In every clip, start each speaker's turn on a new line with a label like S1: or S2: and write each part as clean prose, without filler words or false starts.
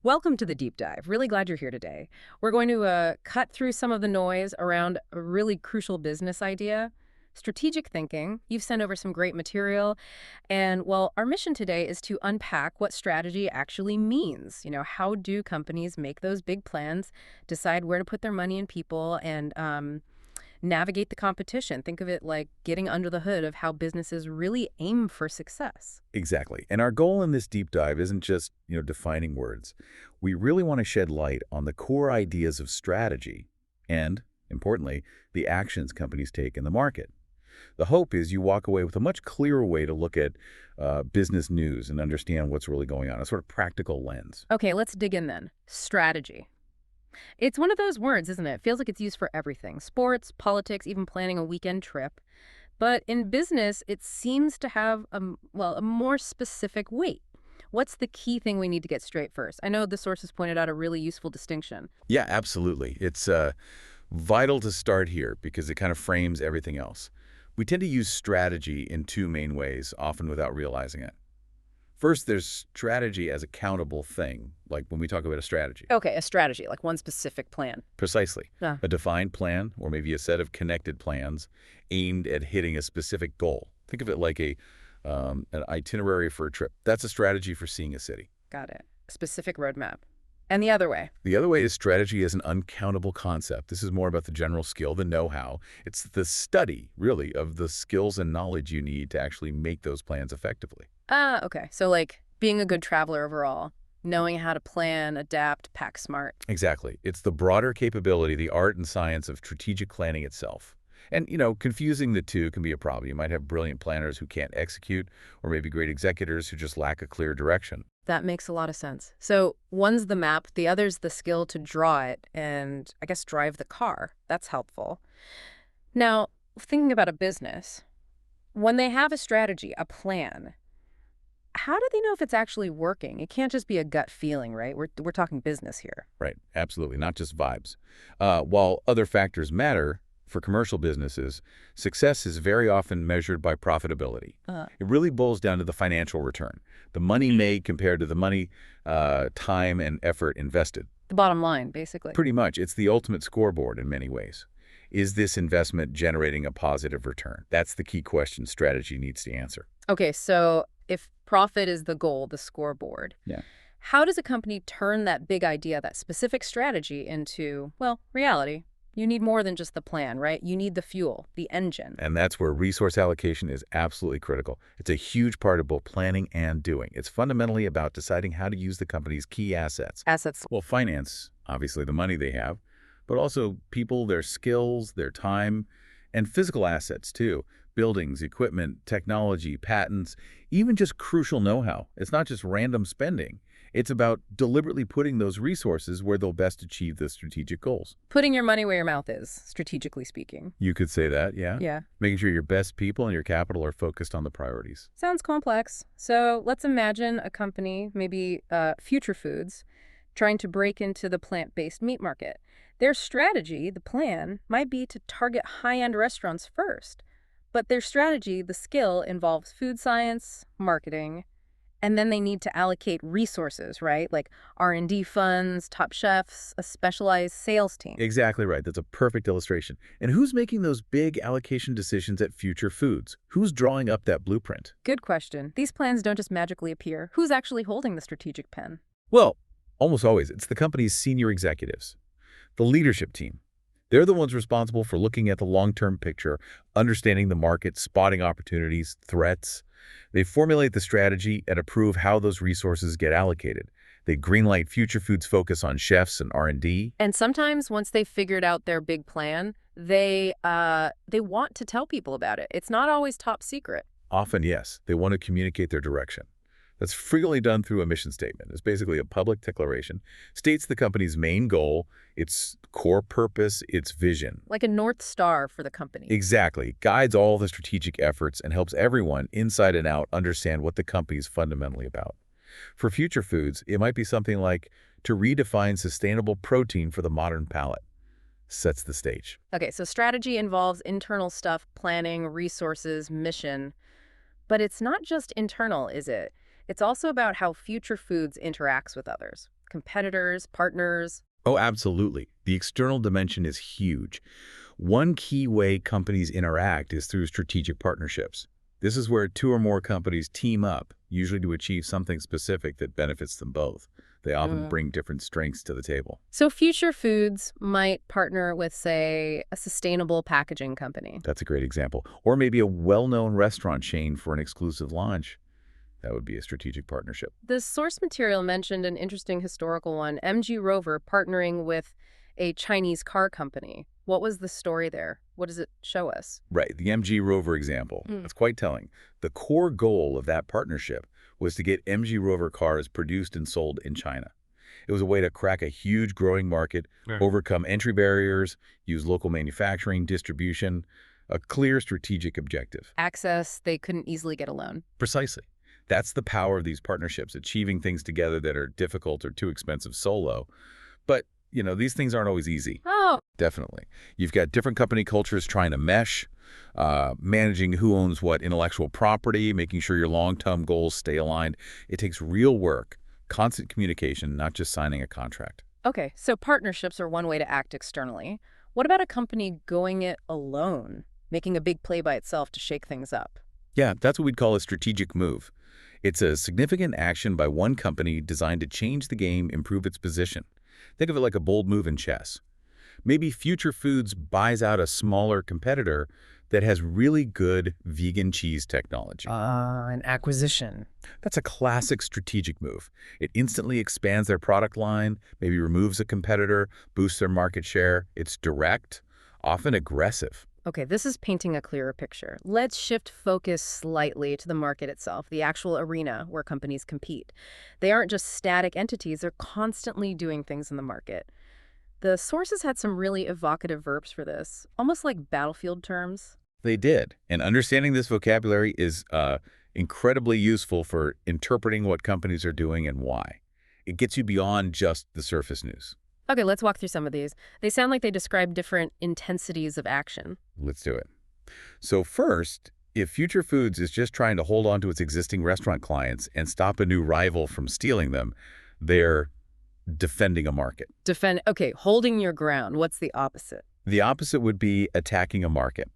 S1: Welcome to the deep dive. Really glad you're here today. We're going to cut through some of the noise around a really crucial business idea, strategic thinking. You've sent over some great material. And, well, our mission today is to unpack what strategy actually means. How do companies make those big plans, decide where to put their money and people, and navigate the competition? Think of it like getting under the hood of how businesses really aim for success.
S2: Exactly. And our goal in this deep dive isn't just, defining words. We really want to shed light on the core ideas of strategy and, importantly, the actions companies take in the market. The hope is you walk away with a much clearer way to look at business news and understand what's really going on, a sort of practical lens.
S1: Okay, let's dig in then. Strategy. It's one of those words, isn't it? It feels like it's used for everything. Sports, politics, even planning a weekend trip. But in business, it seems to have a more specific weight. What's the key thing we need to get straight first? I know the sources pointed out a really useful distinction.
S2: Yeah, absolutely. It's vital to start here because it kind of frames everything else. We tend to use strategy in two main ways, often without realizing it. First, there's strategy as a countable thing, like when we talk about a strategy.
S1: Okay, a strategy, like one specific plan.
S2: Precisely.
S1: Ah.
S2: A defined plan, or maybe a set of connected plans aimed at hitting a specific goal. Think of it like an itinerary for a trip. That's a strategy for seeing a city.
S1: Got it. Specific roadmap. And the other way.
S2: The other way is strategy as an uncountable concept. This is more about the general skill, the know-how. It's the study, really, of the skills and knowledge you need to actually make those plans effectively.
S1: Okay. So like being a good traveler overall, knowing how to plan, adapt, pack smart.
S2: Exactly. It's the broader capability, the art and science of strategic planning itself. And, confusing the two can be a problem. You might have brilliant planners who can't execute, or maybe great executors who just lack a clear direction.
S1: That makes a lot of sense. So one's the map, the other's the skill to draw it and, I guess, drive the car. That's helpful. Now, thinking about a business, when they have a strategy, a plan, how do they know if it's actually working? It can't just be a gut feeling, right? We're talking business here.
S2: Right. Absolutely. Not just vibes. While other factors matter, for commercial businesses, success is very often measured by profitability. It really boils down to the financial return, the money made compared to the money, time, and effort invested.
S1: The bottom line, basically.
S2: Pretty much. It's the ultimate scoreboard in many ways. Is this investment generating a positive return? That's the key question strategy needs to answer.
S1: Okay, so if profit is the goal, the scoreboard,
S2: Yeah.
S1: how does a company turn that big idea, that specific strategy into, well, reality? You need more than just the plan, right? You need the fuel, the engine.
S2: And that's where resource allocation is absolutely critical. It's a huge part of both planning and doing. It's fundamentally about deciding how to use the company's key assets.
S1: Assets.
S2: Well, finance, obviously the money they have, but also people, their skills, their time, and physical assets too. Buildings, equipment, technology, patents, even just crucial know-how. It's not just random spending. It's about deliberately putting those resources where they'll best achieve the strategic goals.
S1: Putting your money where your mouth is, strategically speaking.
S2: You could say that, yeah?
S1: Yeah.
S2: Making sure your best people and your capital are focused on the priorities.
S1: Sounds complex. So let's imagine a company, maybe Future Foods, trying to break into the plant-based meat market. Their strategy, the plan, might be to target high-end restaurants first. But their strategy, the skill, involves food science, marketing, and then they need to allocate resources, right? Like R&D funds, top chefs, a specialized sales team.
S2: Exactly right. That's a perfect illustration. And who's making those big allocation decisions at Future Foods? Who's drawing up that blueprint?
S1: Good question. These plans don't just magically appear. Who's actually holding the strategic pen?
S2: Well, almost always. It's the company's senior executives, the leadership team. They're the ones responsible for looking at the long-term picture, understanding the market, spotting opportunities, threats. They formulate the strategy and approve how those resources get allocated. They greenlight Future Foods' focus on chefs and R&D.
S1: And sometimes once they've figured out their big plan, they want to tell people about it. It's not always top secret.
S2: Often, yes, they want to communicate their direction. That's frequently done through a mission statement. It's basically a public declaration, states the company's main goal, its core purpose, its vision.
S1: Like a North Star for the company.
S2: Exactly. Guides all the strategic efforts and helps everyone, inside and out, understand what the company is fundamentally about. For Future Foods, it might be something like to redefine sustainable protein for the modern palate. Sets the stage.
S1: Okay, so strategy involves internal stuff, planning, resources, mission. But it's not just internal, is it? It's also about how Future Foods interacts with others. competitors, partners?
S2: Oh, absolutely. The external dimension is huge. One key way companies interact is through strategic partnerships. This is where two or more companies team up, usually to achieve something specific that benefits them both. They often bring different strengths to the table.
S1: So Future Foods might partner with, say, a sustainable packaging company.
S2: That's a great example. Or maybe a well-known restaurant chain for an exclusive launch. That would be a strategic partnership.
S1: The source material mentioned an interesting historical one, MG Rover partnering with a Chinese car company. What was the story there? What does it show us?
S2: Right, the MG Rover example. That's quite telling. The core goal of that partnership was to get MG Rover cars produced and sold in China. It was a way to crack a huge growing market, overcome entry barriers, use local manufacturing, distribution, a clear strategic objective.
S1: Access they couldn't easily get alone.
S2: Precisely. That's the power of these partnerships, achieving things together that are difficult or too expensive solo. But, these things aren't always easy.
S1: Oh.
S2: Definitely. You've got different company cultures trying to mesh, managing who owns what intellectual property, making sure your long-term goals stay aligned. It takes real work, constant communication, not just signing a contract.
S1: Okay, so partnerships are one way to act externally. What about a company going it alone, making a big play by itself to shake things up?
S2: Yeah, that's what we'd call a strategic move. It's a significant action by one company designed to change the game, improve its position. Think of it like a bold move in chess. Maybe Future Foods buys out a smaller competitor that has really good vegan cheese technology.
S1: An acquisition.
S2: That's a classic strategic move. It instantly expands their product line, maybe removes a competitor, boosts their market share. It's direct, often aggressive.
S1: Okay, this is painting a clearer picture. Let's shift focus slightly to the market itself, the actual arena where companies compete. They aren't just static entities, they're constantly doing things in the market. The sources had some really evocative verbs for this, almost like battlefield terms.
S2: They did. And understanding this vocabulary is incredibly useful for interpreting what companies are doing and why. It gets you beyond just the surface news.
S1: Okay, let's walk through some of these. They sound like they describe different intensities of action.
S2: Let's do it. So first, if Future Foods is just trying to hold on to its existing restaurant clients and stop a new rival from stealing them, they're defending a market.
S1: Okay, holding your ground. What's the opposite?
S2: The opposite would be attacking a market.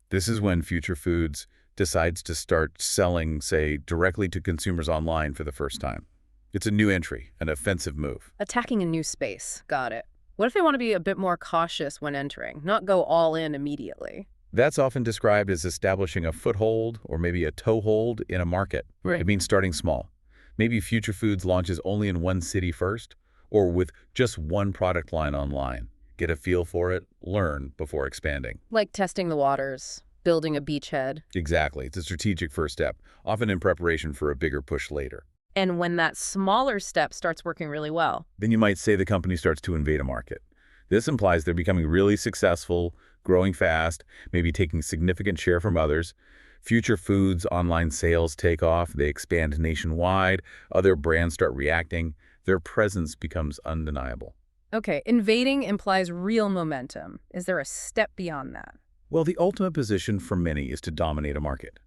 S2: This is when Future Foods decides to start selling, say, directly to consumers online for the first time. It's a new entry, an offensive move.
S1: Attacking a new space. Got it. What if they want to be a bit more cautious when entering, not go all in immediately?
S2: That's often described as establishing a foothold or maybe a toehold in a market.
S1: Right.
S2: It means starting small. Maybe Future Foods launches only in one city first, or with just one product line online. Get a feel for it, learn before expanding.
S1: Like testing the waters, building a beachhead.
S2: Exactly. It's a strategic first step, often in preparation for a bigger push later.
S1: And when that smaller step starts working really well.
S2: Then you might say the company starts to invade a market. This implies they're becoming really successful, growing fast, maybe taking significant share from others. Future Foods online sales take off, they expand nationwide, other brands start reacting, their presence becomes undeniable.
S1: Okay, invading implies real momentum. Is there a step beyond that?
S2: Well, the ultimate position for many is to dominate a market.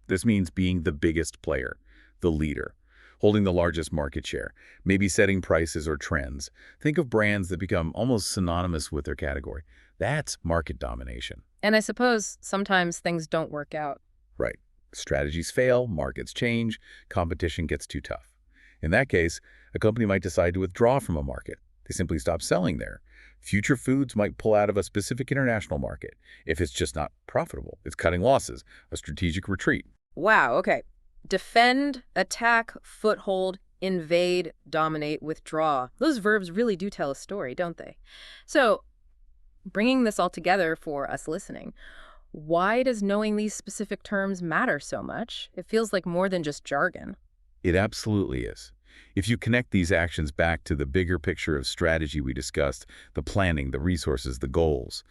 S2: This means being the biggest player, the leader, holding the largest market share, maybe setting prices or trends. Think of brands that become almost synonymous with their category. That's market domination.
S1: And I suppose sometimes things don't work out.
S2: Right. Strategies fail, markets change, competition gets too tough. In that case, a company might decide to withdraw from a market. They simply stop selling there. Future Foods might pull out of a specific international market. If it's just not profitable, it's cutting losses, a strategic retreat.
S1: Wow, okay. Defend, attack, foothold, invade, dominate, withdraw. Those verbs really do tell a story, don't they? So, bringing this all together for us listening, why does knowing these specific terms matter so much? It feels like more than just jargon.
S2: It absolutely is. If you connect these actions back to the bigger picture of strategy we discussed, the planning, the resources, the goals,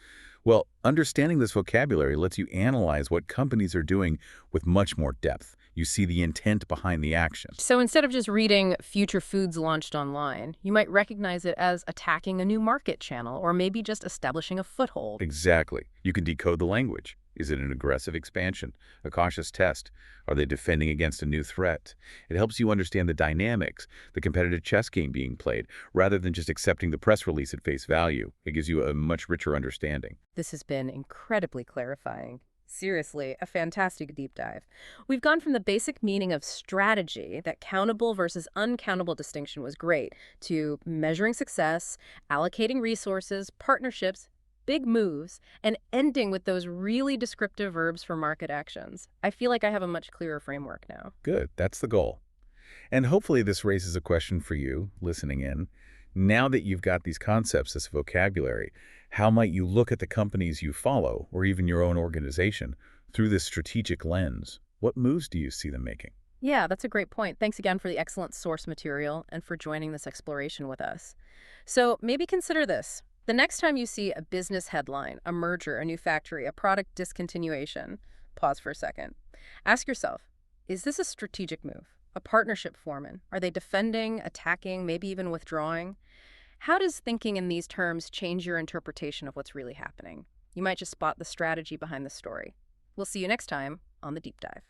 S2: well, understanding this vocabulary lets you analyze what companies are doing with much more depth. You see the intent behind the action.
S1: So instead of just reading Future Foods launched online, you might recognize it as attacking a new market channel or maybe just establishing a foothold.
S2: Exactly. You can decode the language. Is it an aggressive expansion, a cautious test? Are they defending against a new threat? It helps you understand the dynamics, the competitive chess game being played, rather than just accepting the press release at face value. It gives you a much richer understanding.
S1: This has been incredibly clarifying. Seriously, a fantastic deep dive. We've gone from the basic meaning of strategy, that countable versus uncountable distinction was great, to measuring success, allocating resources, partnerships, big moves, and ending with those really descriptive verbs for market actions. I feel like I have a much clearer framework now.
S2: Good, that's the goal. And hopefully this raises a question for you, listening in. Now that you've got these concepts, this vocabulary, how might you look at the companies you follow, or even your own organization, through this strategic lens? What moves do you see them making?
S1: Yeah, that's a great point. Thanks again for the excellent source material and for joining this exploration with us. So maybe consider this. The next time you see a business headline, a merger, a new factory, a product discontinuation, pause for a second. Ask yourself, is this a strategic move? A partnership forming? Are they defending, attacking, maybe even withdrawing? How does thinking in these terms change your interpretation of what's really happening? You might just spot the strategy behind the story. We'll see you next time on The Deep Dive.